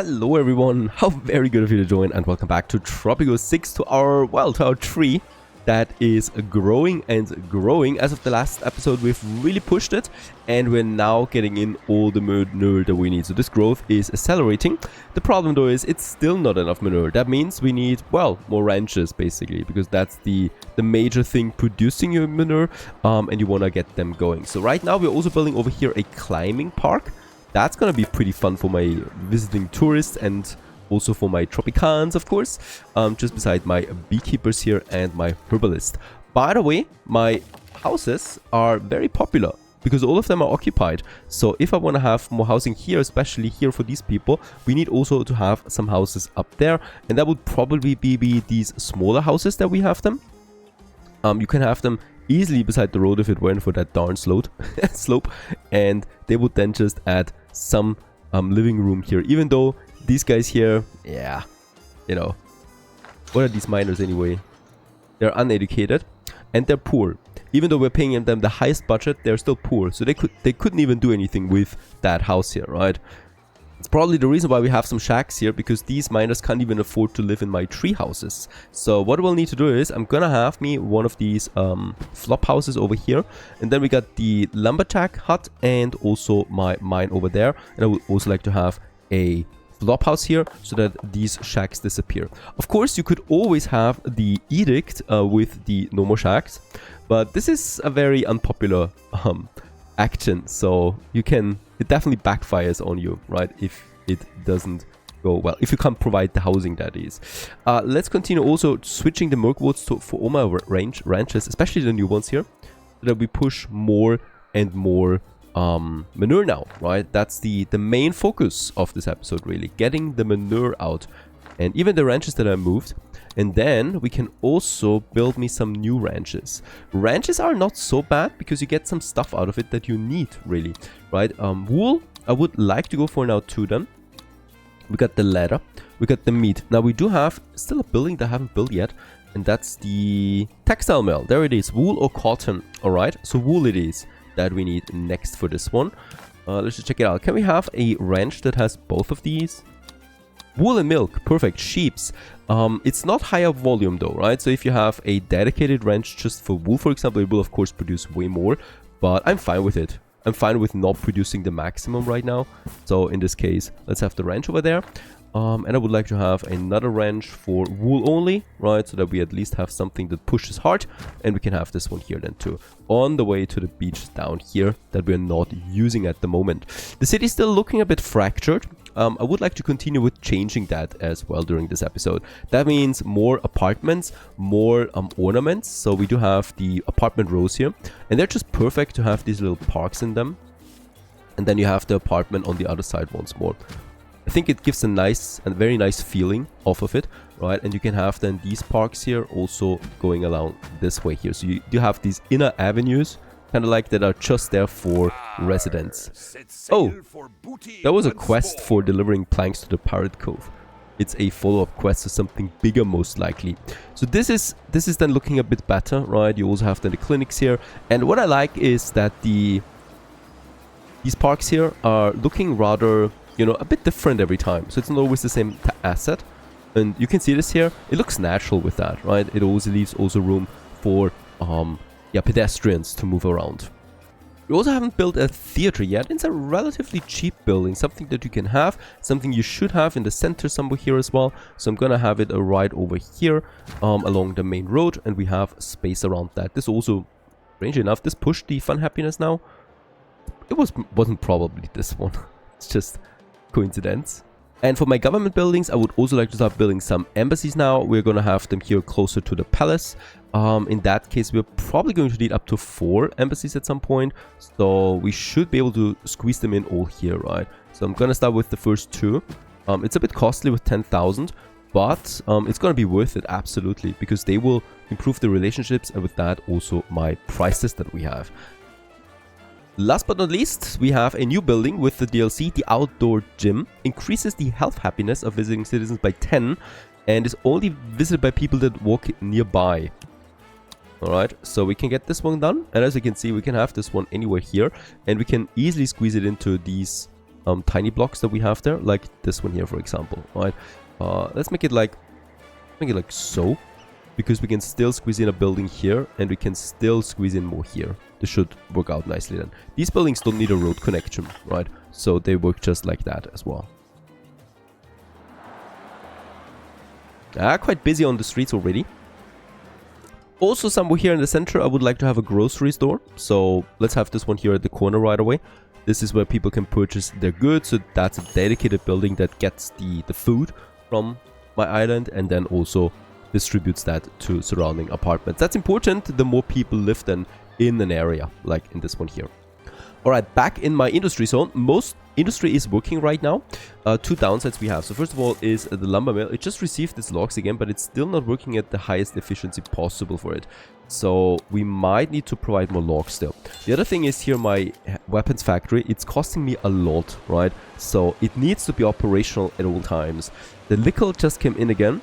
Hello everyone, how very good of you to join and welcome back to Tropico 6 to our tree that is growing and growing. As of the last episode we've really pushed it and we're now getting in all the manure that we need. So this growth is accelerating. The problem though is it's still not enough manure. That means we need, well, more ranches basically, because that's the major thing producing your manure, and you want to get them going. So right now we're also building over here a climbing park. That's gonna be pretty fun for my visiting tourists and also for my Tropicans, of course, just beside my beekeepers here and my herbalist. By the way, my houses are very popular because all of them are occupied. So if I want to have more housing here, especially here for these people, we need also to have some houses up there, and that would probably be these smaller houses that we have them. You can have them easily beside the road if it weren't for that darn slope, and they would then just add some living room here, even though these guys here, yeah, you know, what are these miners anyway? They're uneducated and they're poor. Even though we're paying them the highest budget, they're still poor, so they couldn't even do anything with that house here, right? It's probably the reason why we have some shacks here, because these miners can't even afford to live in my tree houses. So what we'll need to do is I'm gonna have me one of these flop houses over here, and then we got the lumberjack hut and also my mine over there, and I would also like to have a flop house here so that these shacks disappear. Of course you could always have the edict with the no more shacks, but this is a very unpopular action, so it definitely backfires on you, right, if it doesn't go well, if you can't provide the housing, that is. Let's continue also switching the Mirkwoods for all my ranches, especially the new ones here, so that we push more and more manure now, right? That's the main focus of this episode, really, getting the manure out, and even the ranches that I moved. And then we can also build me some new ranches. Ranches are not so bad because you get some stuff out of it that you need, really, right? Wool, I would like to go for now too then. We got the leather, we got the meat. Now we do have still a building that I haven't built yet, and that's the textile mill. There it is, wool or cotton, all right? So wool it is that we need next for this one. Let's just check it out. Can we have a ranch that has both of these? Wool and milk, perfect. Sheeps. It's not higher volume though, right? So if you have a dedicated ranch just for wool, for example, it will of course produce way more, but I'm fine with it. I'm fine with not producing the maximum right now. So in this case, let's have the ranch over there. And I would like to have another ranch for wool only, right? So that we at least have something that pushes hard. And we can have this one here then too, on the way to the beach down here that we're not using at the moment. The city is still looking a bit fractured. I would like to continue with changing that as well during this episode. That means more apartments, more ornaments. So we do have the apartment rows here, and they're just perfect to have these little parks in them. And then you have the apartment on the other side once more. I think it gives a nice and very nice feeling off of it, right? And you can have then these parks here also going along this way here. So you have these inner avenues, kind of like that, are just there for residents. Oh, that was a quest for delivering planks to the Pirate Cove. It's a follow-up quest to something bigger most likely. So this is then looking a bit better, right? You also have then the clinics here, and what I like is that these parks here are looking rather, you know, a bit different every time. So it's not always the same asset, and you can see this here. It looks natural with that, right? It also leaves also room for pedestrians to move around. We also haven't built a theater yet. It's a relatively cheap building, something that you can have, something you should have in the center somewhere here as well. So I'm gonna have it right over here along the main road, and we have space around that. This also, strangely enough, this pushed the fun happiness now. It wasn't probably this one. It's just coincidence. And for my government buildings, I would also like to start building some embassies now. We're going to have them here closer to the palace. In that case, we're probably going to need up to 4 embassies at some point. So we should be able to squeeze them in all here, right? So I'm going to start with the first 2. It's a bit costly with 10,000, but it's going to be worth it, absolutely, because they will improve the relationships, and with that also my prices that we have. Last but not least, we have a new building with the DLC. The outdoor gym increases the health happiness of visiting citizens by 10 and is only visited by people that walk nearby. Alright, so we can get this one done, and as you can see, we can have this one anywhere here, and we can easily squeeze it into these tiny blocks that we have there, like this one here, for example, right? Let's make it like so, because we can still squeeze in a building here, and we can still squeeze in more here. This should work out nicely then. These buildings don't need a road connection, right? So they work just like that as well. Quite busy on the streets already. Also, somewhere here in the center, I would like to have a grocery store. So let's have this one here at the corner right away. This is where people can purchase their goods. So that's a dedicated building that gets the food from my island and then also distributes that to surrounding apartments. That's important. The more people live then in an area, like in this one here. Alright, back in my industry zone. Most industry is working right now. Two downsides we have. So first of all is the lumber mill. It just received its logs again, but it's still not working at the highest efficiency possible for it. So we might need to provide more logs still. The other thing is here my weapons factory. It's costing me a lot, right? So it needs to be operational at all times. The nickel just came in again.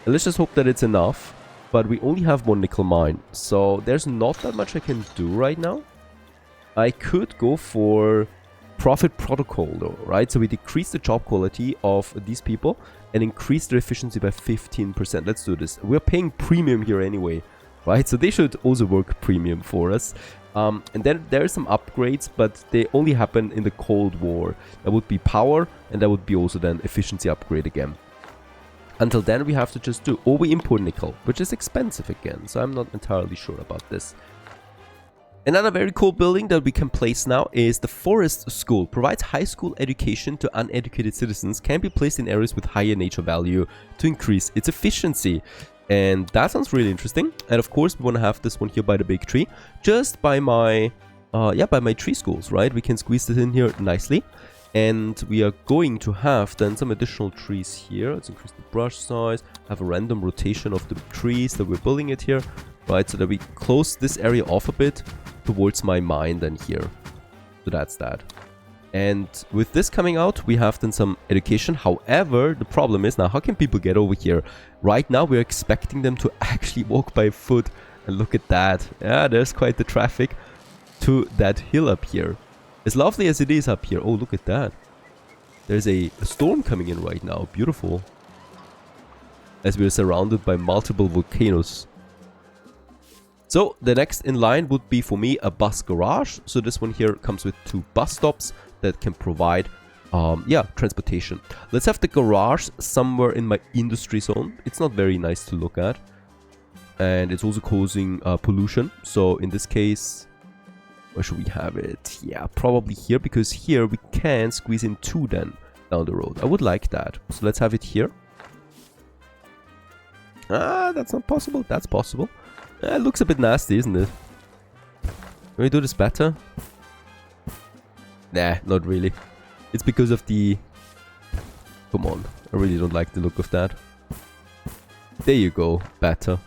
And let's just hope that it's enough. But we only have one nickel mine. So there's not that much I can do right now. I could go for profit protocol though, right? So we decrease the job quality of these people and increase their efficiency by 15%. Let's do this. We're paying premium here anyway, right? So they should also work premium for us. And then there are some upgrades, but they only happen in the Cold War. That would be power, and that would be also then efficiency upgrade again. Until then, we have to just do, or we import nickel, which is expensive again. So I'm not entirely sure about this. Another very cool building that we can place now is the Forest School. Provides high school education to uneducated citizens. Can be placed in areas with higher nature value to increase its efficiency. And that sounds really interesting. And of course, we want to have this one here by the big tree. Just by my, by my tree schools, right? We can squeeze this in here nicely. And we are going to have then some additional trees here. Let's increase the brush size. Have a random rotation of the trees that we're building it here. Right, so that we close this area off a bit towards my mine then here. So that's that. And with this coming out, we have then some education. However, the problem is now, how can people get over here? Right now, we're expecting them to actually walk by foot. And look at that. Yeah, there's quite the traffic to that hill up here. As lovely as it is up here. Oh, look at that. There's a storm coming in right now. Beautiful. As we're surrounded by multiple volcanoes. So the next in line would be for me a bus garage. So this one here comes with 2 bus stops that can provide transportation. Let's have the garage somewhere in my industry zone. It's not very nice to look at. And it's also causing pollution. So in this case, where should we have it? Yeah, probably here, because here we can squeeze in 2 then down the road. I would like that. So let's have it here. That's not possible. That's possible. It looks a bit nasty, isn't it? Can we do this better? Nah, not really. It's because of the... Come on. I really don't like the look of that. There you go. Better.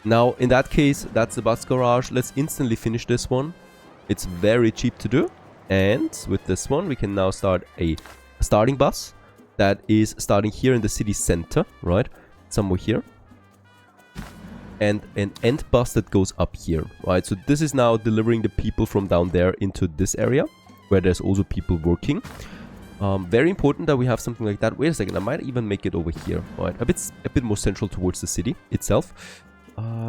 Now, in that case, that's the bus garage. Let's instantly finish this one. It's very cheap to do. And with this one, we can now start a starting bus. That is starting here in the city center, right? Somewhere here. And an end bus that goes up here, right? So this is now delivering the people from down there into this area, where there's also people working. Very important that we have something like that. Wait a second, I might even make it over here, right? A bit more central towards the city itself.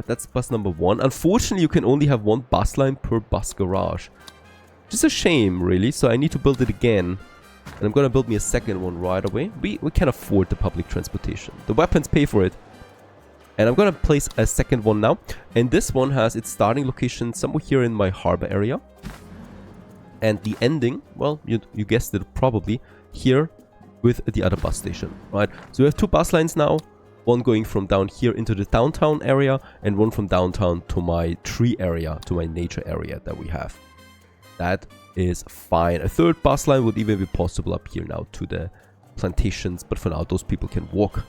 That's bus number 1. Unfortunately, you can only have 1 bus line per bus garage. Just a shame, really. So I need to build it again. And I'm gonna build me a second one right away. We can afford the public transportation. The weapons pay for it. And I'm gonna place a second one now. And this one has its starting location somewhere here in my harbor area. And the ending, well, you guessed it, probably here with the other bus station, right? So we have 2 bus lines now. One going from down here into the downtown area, and one from downtown to my tree area, to my nature area that we have. That is fine. A 3rd bus line would even be possible up here now to the plantations, but for now those people can walk.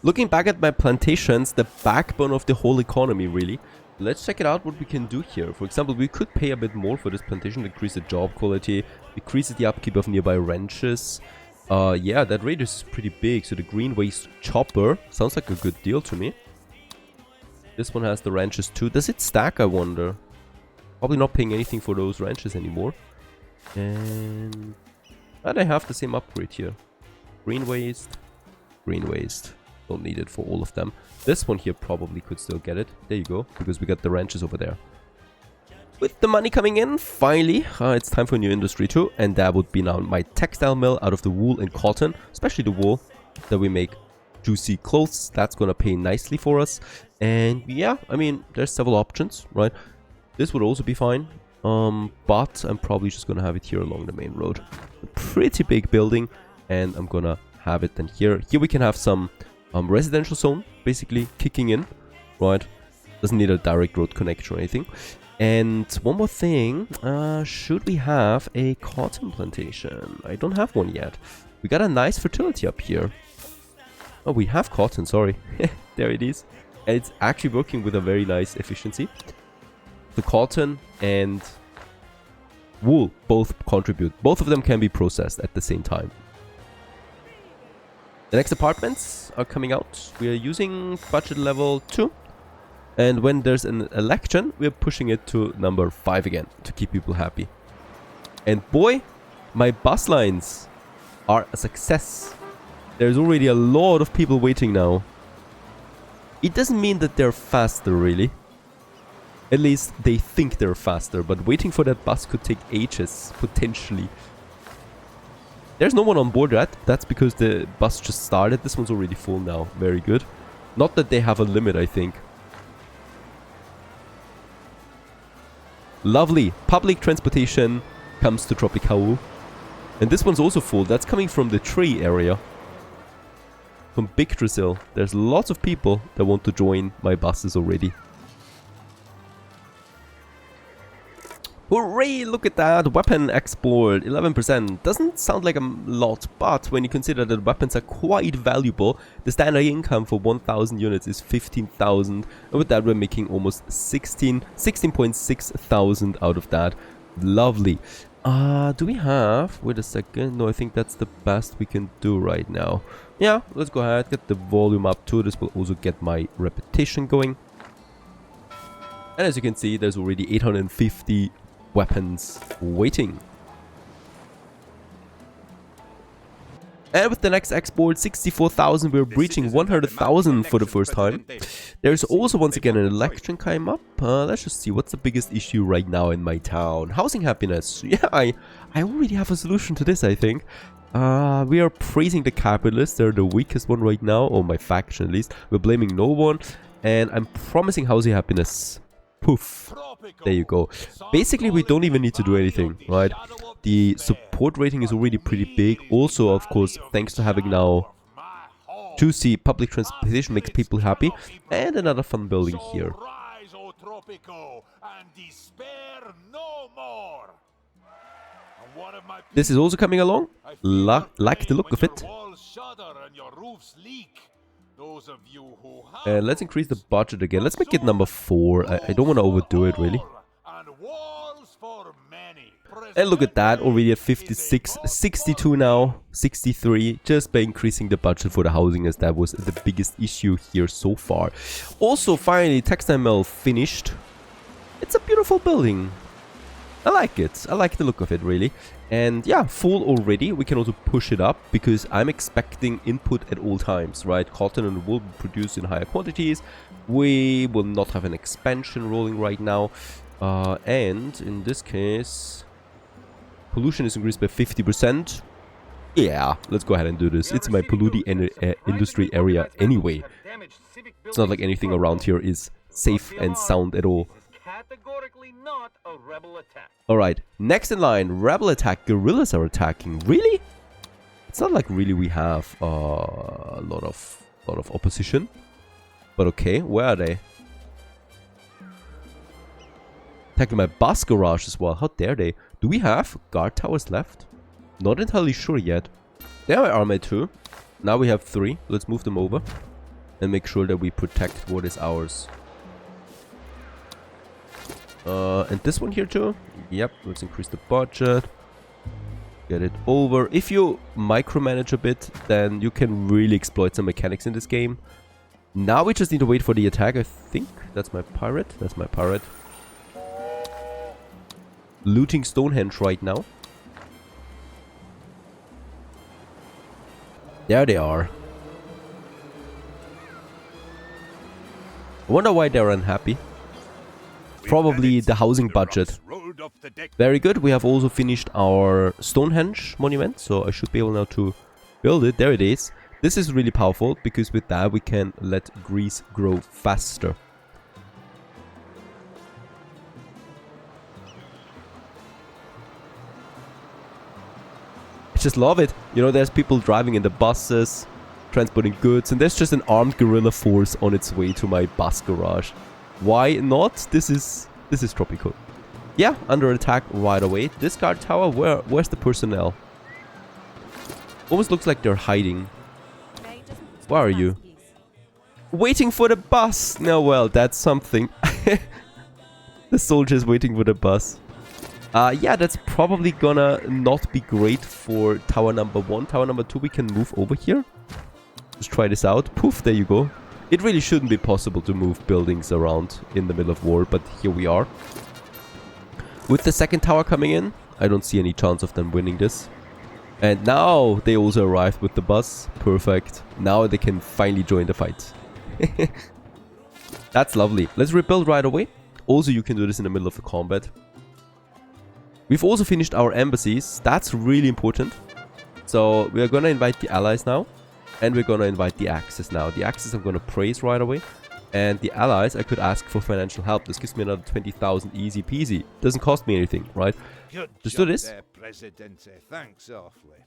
Looking back at my plantations, the backbone of the whole economy, really. Let's check it out what we can do here. For example, we could pay a bit more for this plantation, increase the job quality, decreases the upkeep of nearby ranches. Yeah, that radius is pretty big. So the green waste chopper sounds like a good deal to me. This one has the ranches too. Does it stack, I wonder? Probably not paying anything for those ranches anymore. And And I have the same upgrade here. Green waste. Green waste. Don't need it for all of them. This one here probably could still get it. There you go. Because we got the ranches over there. With the money coming in, finally, it's time for a new industry too. And that would be now my textile mill out of the wool and cotton. Especially the wool that we make juicy clothes. That's gonna pay nicely for us. And yeah, I mean, there's several options, right? This would also be fine. But I'm probably just gonna have it here along the main road. A pretty big building. And I'm gonna have it then here. Here we can have some residential zone basically kicking in, right? Doesn't need a direct road connection or anything. And one more thing, should we have a cotton plantation? I don't have one yet. We got a nice fertility up here. Oh, we have cotton, sorry. There it is. And it's actually working with a very nice efficiency. The cotton and wool both contribute. Both of them can be processed at the same time. The next apartments are coming out. We are using budget level 2. And when there's an election, we're pushing it to number 5 again to keep people happy. And boy, my bus lines are a success. There's already a lot of people waiting now. It doesn't mean that they're faster, really. At least they think they're faster, but waiting for that bus could take ages, potentially. There's no one on board yet. That's because the bus just started. This one's already full now. Very good. Not that they have a limit, I think. Lovely. Public transportation comes to Tropico. And this one's also full. That's coming from the tree area. From Big Brazil. There's lots of people that want to join my buses already. Hooray! Look at that! Weapon export, 11%. Doesn't sound like a lot, but when you consider that weapons are quite valuable, the standard income for 1,000 units is 15,000. And with that, we're making almost 16.6 thousand out of that. Lovely. Do we have... Wait a second. No, I think that's the best we can do right now. Yeah, let's go ahead, get the volume up too. This will also get my reputation going. And as you can see, there's already 850 weapons waiting. And with the next export, 64,000, we're breaching 100,000 for the first time. There's also once again an election came up. Let's just see, what's the biggest issue right now in my town? Housing happiness. Yeah, I already have a solution to this, I think. We are praising the capitalists. They're the weakest one right now, or my faction at least. We're blaming no one. And I'm promising housing happiness. Poof. There you go. Basically, we don't even need to do anything, right? The support rating is already pretty big. Also, of course, thanks to having now juicy public transportation makes people happy. And another fun building here. This is also coming along. Like the look of it. Let's increase the budget again. Let's make it number 4. I don't want to overdo it, really. And look at that, already at 56, 62 now, 63, just by increasing the budget for the housing, as that was the biggest issue here so far. Also, finally, textile mill finished. It's a beautiful building. I like it. I like the look of it, really. And yeah, full already. We can also push it up because I'm expecting input at all times, right? Cotton and wool produced in higher quantities. We will not have an expansion rolling right now. And in this case, pollution is increased by 50%. Yeah, let's go ahead and do this. It's my polluting industry area anyway. It's not like anything around here is safe and sound at all. Categorically not a rebel attack. Alright, next in line, rebel attack. Guerrillas are attacking. Really? It's not like really we have a lot of opposition. But okay, where are they? Attacking my bus garage as well. How dare they? Do we have guard towers left? Not entirely sure yet. They are armored too. Now we have 3. Let's move them over. And make sure that we protect what is ours. And this one here too. Yep, let's increase the budget. Get it over. If you micromanage a bit, then you can really exploit some mechanics in this game. Now we just need to wait for the attack, I think. That's my pirate. That's my pirate. Looting Stonehenge right now. There they are. I wonder why they're unhappy. Probably the housing budget. Very good. We have also finished our Stonehenge monument, so I should be able now to build it. There it is. This is really powerful because with that we can let Greece grow faster. I just love it. You know, there's people driving in the buses, transporting goods, and there's just an armed guerrilla force on its way to my bus garage. Why not? This is Tropico. Yeah, under attack right away. This guard tower, where's the personnel? Almost looks like they're hiding. Where are you? Waiting for the bus! No, well, that's something. The soldiers waiting for the bus. Yeah, that's probably gonna not be great for tower number 1. Tower number 2 we can move over here. Let's try this out. Poof, there you go. It really shouldn't be possible to move buildings around in the middle of war, but here we are. With the second tower coming in, I don't see any chance of them winning this. And now they also arrived with the bus. Perfect. Now they can finally join the fight. That's lovely. Let's rebuild right away. Also, you can do this in the middle of the combat. We've also finished our embassies. That's really important. So we are going to invite the allies now. And we're going to invite the Axis now. The Axis I'm going to praise right away. And the allies, I could ask for financial help. This gives me another 20,000 easy peasy. Doesn't cost me anything, right? Just do this. There, Presidente. Thanks awfully.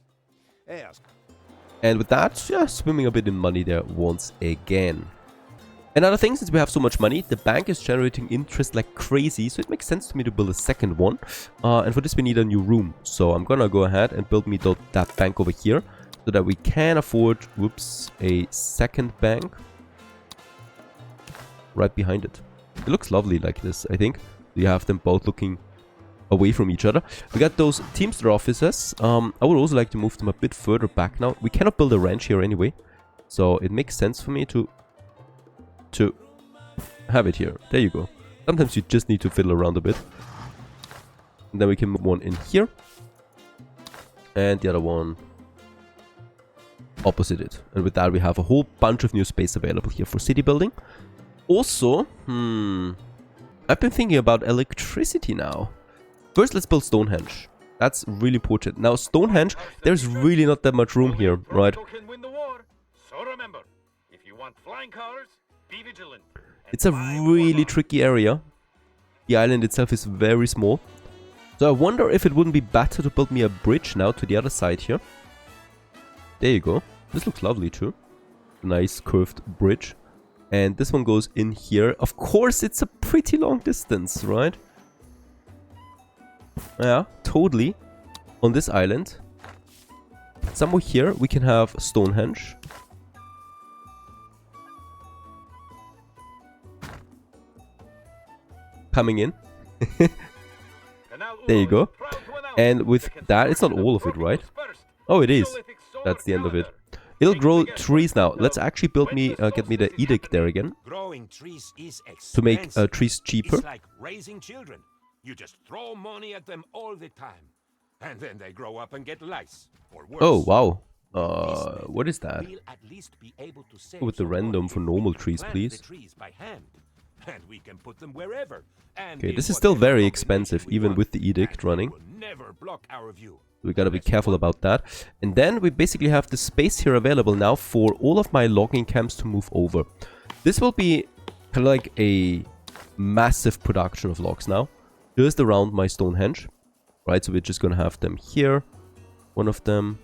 And with that, yeah, swimming a bit in money there once again. Another thing, since we have so much money, the bank is generating interest like crazy, so it makes sense to me to build a second one. And for this we need a new room. So I'm gonna go ahead and build me that bank over here, so that we can afford, whoops, a second bank right behind it. It looks lovely like this, I think. You have them both looking away from each other. We got those Teamster offices. I would also like to move them a bit further back now. We cannot build a ranch here anyway, so it makes sense for me to have it here. There you go. Sometimes you just need to fiddle around a bit. And then we can move one in here. And the other one opposite it. And with that we have a whole bunch of new space available here for city building. Also, I've been thinking about electricity now. First, let's build Stonehenge. That's really important. Now, Stonehenge, there's really not that much room here, right? So remember, if you want flying cars, be vigilant. It's a really tricky area. The island itself is very small. So I wonder if it wouldn't be better to build me a bridge now to the other side here. There you go. This looks lovely too. Nice curved bridge. And this one goes in here. Of course, it's a pretty long distance, right? Yeah, totally. On this island. Somewhere here, we can have Stonehenge. Coming in. There you go. And with that, it's not all of it, right? Oh, it is. That's the end of it. It'll grow trees now. Let's actually build me, get me the edict there again. Growing trees is To make trees cheaper. It's like raising children. You just throw money at them all the time. And then they grow up and get lice. Or worse. Oh, wow. What is that? We'll at least be able to save With the some random money for if normal we can trees, plant please. the trees by hand. And we can put them wherever. And Okay, in this is still whatever very combination expensive, we even want. with the edict And it running. will never block our view. We gotta be careful about that. And then we basically have the space here available now for all of my logging camps to move over. This will be kind of like a massive production of logs now. Just around my Stonehenge. Right, so we're just gonna have them here. One of them.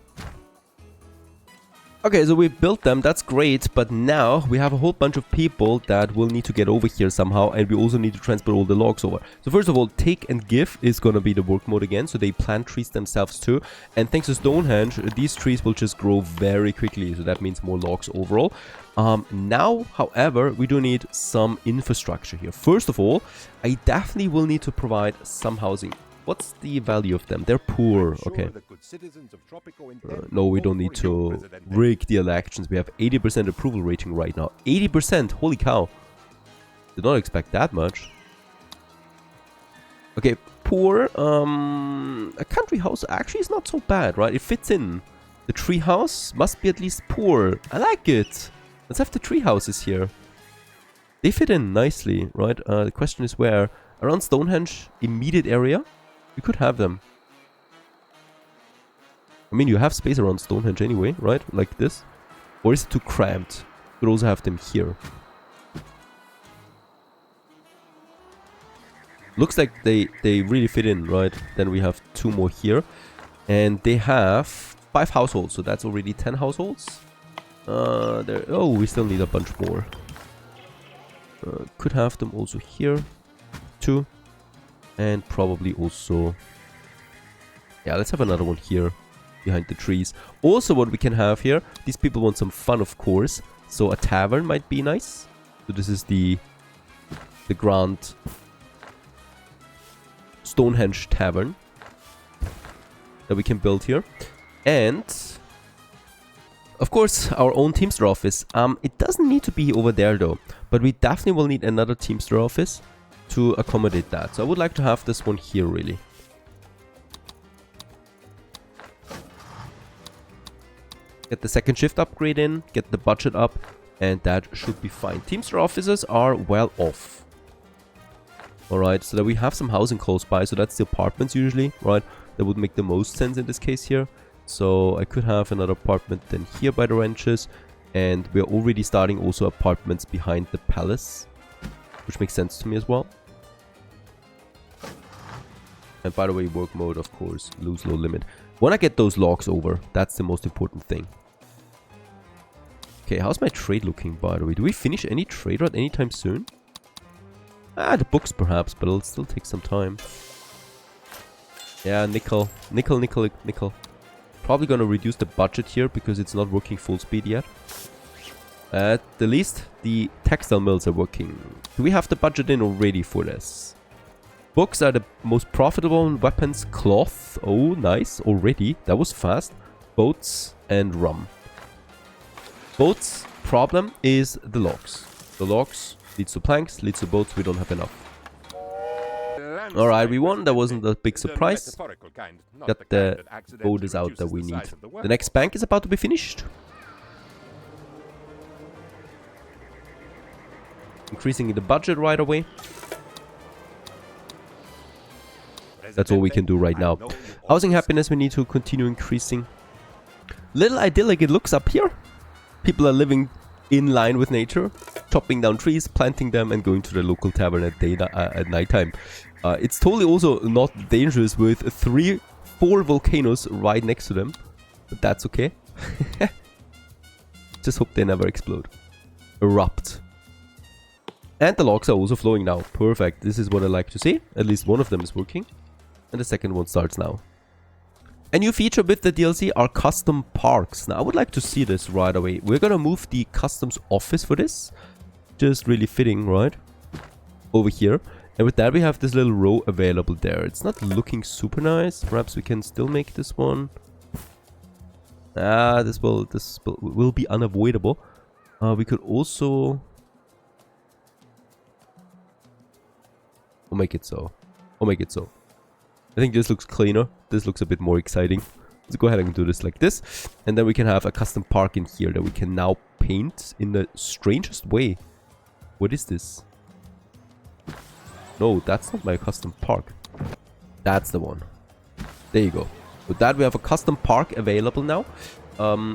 Okay, so we built them, that's great, but now we have a whole bunch of people that will need to get over here somehow, and we also need to transport all the logs over. So first of all, take and give is gonna be the work mode again, so they plant trees themselves too. And thanks to Stonehenge, these trees will just grow very quickly, so that means more logs overall. Now, however, we do need some infrastructure here. First of all, I definitely will need to provide some housing. What's the value of them? They're poor. Okay. No, we don't need to rig the elections. We have 80% approval rating right now. 80%! Holy cow. Did not expect that much. Okay, poor. A country house actually is not so bad, right? It fits in. The tree house must be at least poor. I like it. Let's have the tree houses here. They fit in nicely, right? The question is where? Around Stonehenge, immediate area? You could have them. I mean, you have space around Stonehenge anyway, right? Like this. Or is it too cramped? You could also have them here. Looks like they really fit in, right? Then we have 2 more here. And they have 5 households, so that's already 10 households. Oh, we still need a bunch more. Could have them also here. 2. And probably also... Yeah, let's have another one here. Behind the trees. Also what we can have here, these people want some fun, of course, so a tavern might be nice. So this is the Grand Stonehenge Tavern that we can build here. And of course our own Teamster office. It doesn't need to be over there though, but we definitely will need another Teamster office to accommodate that. So I would like to have this one here really. Get the second shift upgrade in, get the budget up, and that should be fine. Teamster officers are well off. Alright, so that we have some housing close by, so that's the apartments usually, right? That would make the most sense in this case here. So I could have another apartment then here by the ranches, and we're already starting also apartments behind the palace, which makes sense to me as well. And by the way, work mode, of course, lose low limit. Wanna get those logs over, that's the most important thing. Okay, how's my trade looking, by the way? Do we finish any trade route anytime soon? The books perhaps, but it'll still take some time. Yeah, nickel. Probably gonna reduce the budget here because it's not working full speed yet. At the least, the textile mills are working. Do we have the budget in already for this? Books are the most profitable, weapons, cloth. Oh, nice, already. That was fast. Boats and rum. Boats, problem is the logs. The logs leads to planks, leads to boats. We don't have enough. Alright, we won. That wasn't a big surprise. Got the voters out that we need. The next bank is about to be finished. Increasing the budget right away. That's all we can do right now. Housing happiness, we need to continue increasing. Little idyllic it looks up here. People are living in line with nature, chopping down trees, planting them, and going to the local tavern at nighttime. It's totally also not dangerous with 3-4 volcanoes right next to them, but that's okay. Just hope they never explode. Erupt. And the logs are also flowing now. Perfect. This is what I like to see. At least one of them is working. And the second one starts now. A new feature with the DLC are custom parks. Now I would like to see this right away. We're gonna move the customs office for this. Just really fitting, right? Over here. And with that we have this little row available there. It's not looking super nice. Perhaps we can still make this one. This will be unavoidable. We could also... We'll make it so. We'll make it so. I think this looks cleaner. This looks a bit more exciting. Let's go ahead and do this like this. And then we can have a custom park in here that we can now paint in the strangest way. What is this? No, that's not my custom park. That's the one. There you go. With that, we have a custom park available now.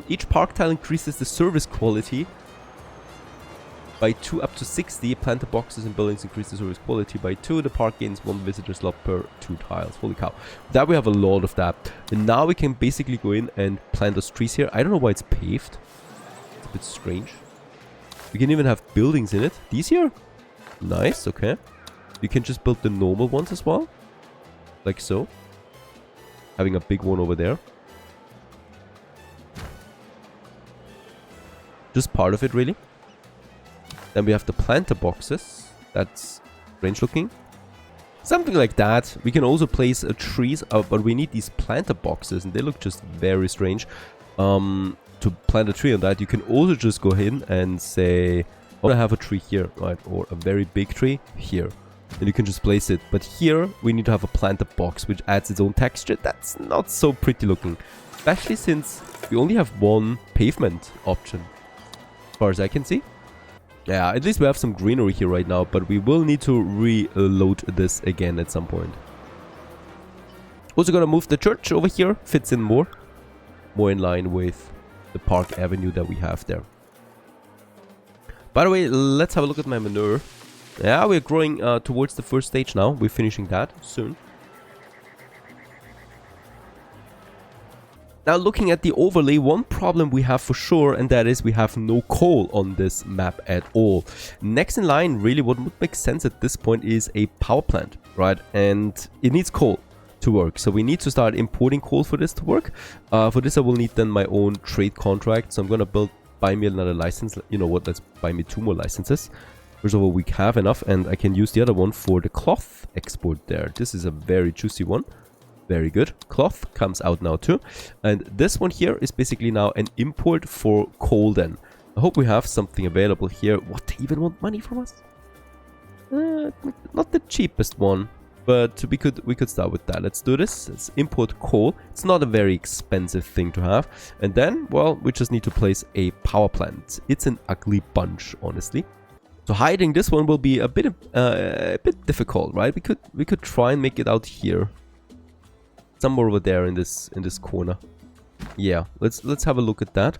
Each park tile increases the service quality by 2 up to 60. Planter boxes and buildings increase the service quality by 2. The park gains 1 visitor slot per 2 tiles. Holy cow. With that, we have a lot of that. And now we can basically go in and plant those trees here. I don't know why it's paved. It's a bit strange. We can even have buildings in it. These here? Nice, okay. You can just build the normal ones as well. Like so. Having a big one over there. Just part of it, really. Then we have the planter boxes. That's strange looking. Something like that. We can also place trees, but we need these planter boxes, and they look just very strange. To plant a tree on that, you can also just go in and say, I want to have a tree here, right? Or a very big tree here. And you can just place it. But here, we need to have a planter box, which adds its own texture. That's not so pretty looking. Especially since we only have one pavement option, as far as I can see. Yeah, at least we have some greenery here right now, but we will need to reload this again at some point. Also gonna move the church over here, fits in more in line with the Park Avenue that we have there. By the way, let's have a look at my manure. Yeah, we're growing towards the first stage now. We're finishing that soon. Now looking at the overlay, one problem we have for sure, and that is we have no coal on this map at all. Next in line, really what would make sense at this point is a power plant, right? And it needs coal to work, so we need to start importing coal for this to work. For this I will need then my own trade contract, so I'm gonna buy me another license. You know what, let's buy me 2 more licenses. First of all, we have enough, and I can use the other one for the cloth export there. This is a very juicy one. Very good. Cloth comes out now too. And this one here is basically now an import for coal then. I hope we have something available here. What, they even want money from us? Not the cheapest one, but we could start with that. Let's do this. Let's import coal. It's not a very expensive thing to have. And then, well, we just need to place a power plant. It's an ugly bunch, honestly. So hiding this one will be a bit difficult, right? We could try and make it out here. Somewhere over there in this corner. Yeah, let's have a look at that.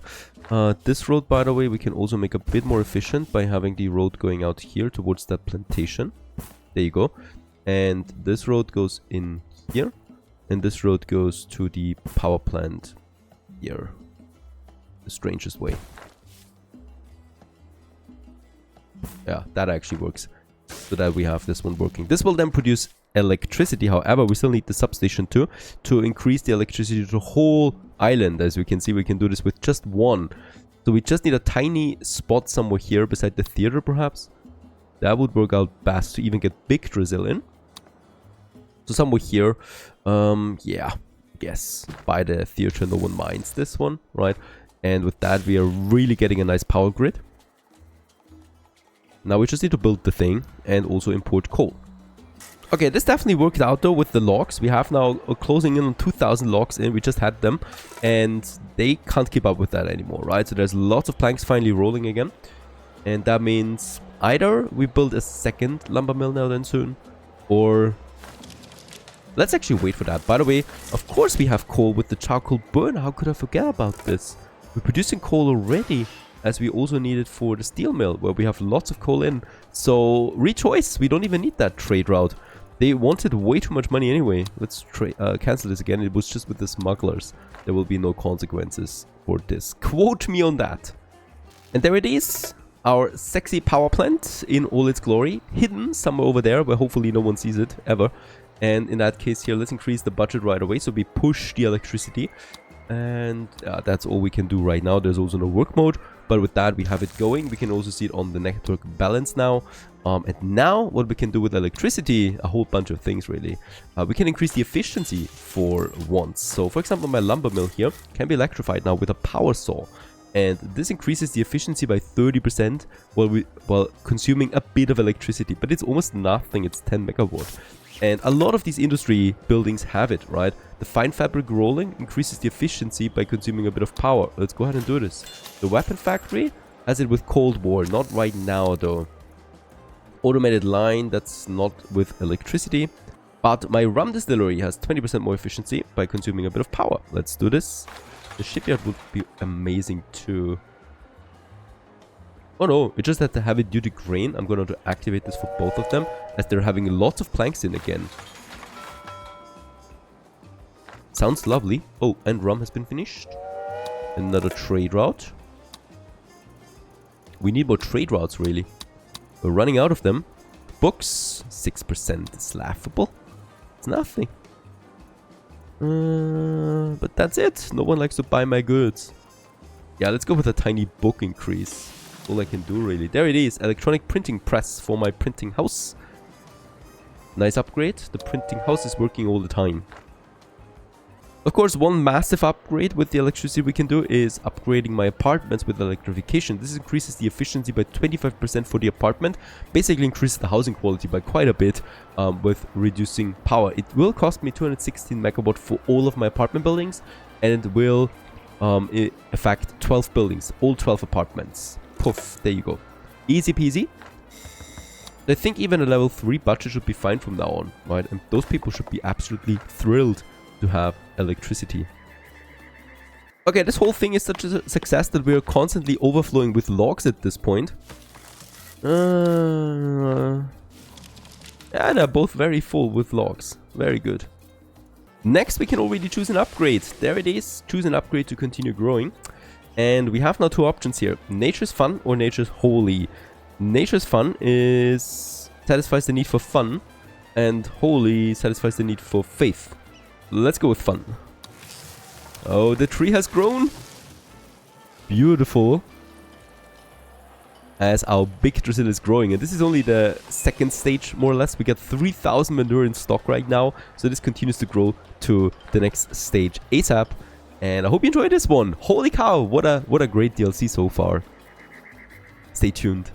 This road, by the way, we can also make a bit more efficient by having the road going out here towards that plantation. There you go. And this road goes in here, and this road goes to the power plant here. The strangest way. Yeah, that actually works. So that we have this one working. This will then produce electricity. However, we still need the substation too to increase the electricity to the whole island. As we can see, we can do this with just one. So we just need a tiny spot somewhere here beside the theater, perhaps. That would work out best to even get big drizzle in. So somewhere here, yeah, I guess by the theater no one minds this one, right? And with that we are really getting a nice power grid. Now we just need to build the thing and also import coal. Okay, this definitely worked out though with the logs. We have now closing in on 2,000 logs in. We just had them and they can't keep up with that anymore, right? So there's lots of planks finally rolling again. And that means either we build a second lumber mill now then soon, or let's actually wait for that. By the way, of course we have coal with the charcoal burn. How could I forget about this? We're producing coal already, as we also need it for the steel mill, where we have lots of coal in. So rechoice, we don't even need that trade route. They wanted way too much money anyway. Let's cancel this again. It was just with the smugglers. There will be no consequences for this. Quote me on that. And there it is. Our sexy power plant in all its glory. Hidden somewhere over there where hopefully no one sees it ever. And in that case here, let's increase the budget right away. So we push the electricity. And that's all we can do right now. There's also no work mode. But with that, we have it going. We can also see it on the network balance now. And now, what we can do with electricity, a whole bunch of things really. We can increase the efficiency for once. So, for example, my lumber mill here can be electrified now with a power saw. And this increases the efficiency by 30% while consuming a bit of electricity. But it's almost nothing. It's 10 megawatt. And a lot of these industry buildings have it, right? The fine fabric rolling increases the efficiency by consuming a bit of power. Let's go ahead and do this. The weapon factory has it with Cold War. Not right now, though. Automated line, that's not with electricity. But my rum distillery has 20% more efficiency by consuming a bit of power. Let's do this. The shipyard would be amazing too. Oh no, it just had the heavy duty grain. I'm going to activate this for both of them, as they're having lots of planks in again. Sounds lovely. Oh, and rum has been finished. Another trade route. We need more trade routes, really. We're running out of them. Books, 6%. It's laughable. It's nothing. But that's it. No one likes to buy my goods. Yeah, let's go with a tiny book increase. All I can do, really. There it is. Electronic printing press for my printing house. Nice upgrade. The printing house is working all the time. Of course, one massive upgrade with the electricity we can do is upgrading my apartments with electrification. This increases the efficiency by 25% for the apartment. Basically increases the housing quality by quite a bit with reducing power. It will cost me 216 megawatt for all of my apartment buildings. and it will affect 12 buildings, all 12 apartments. Poof, there you go. Easy peasy. I think even a level 3 budget should be fine from now on, right? And those people should be absolutely thrilled to have electricity. Okay, this whole thing is such a success that we are constantly overflowing with logs at this point. Yeah, they're both very full with logs. Very good. Next, we can already choose an upgrade. There it is. Choose an upgrade to continue growing. And we have now two options here. Nature's Fun or Nature's Holy. Nature's Fun satisfies the need for fun. And Holy satisfies the need for faith. Let's go with fun. Oh, the tree has grown. Beautiful. As our big Drizzle is growing. And this is only the second stage, more or less. We got 3,000 manure in stock right now. So this continues to grow to the next stage ASAP. And I hope you enjoyed this one. Holy cow, what a great DLC so far. Stay tuned.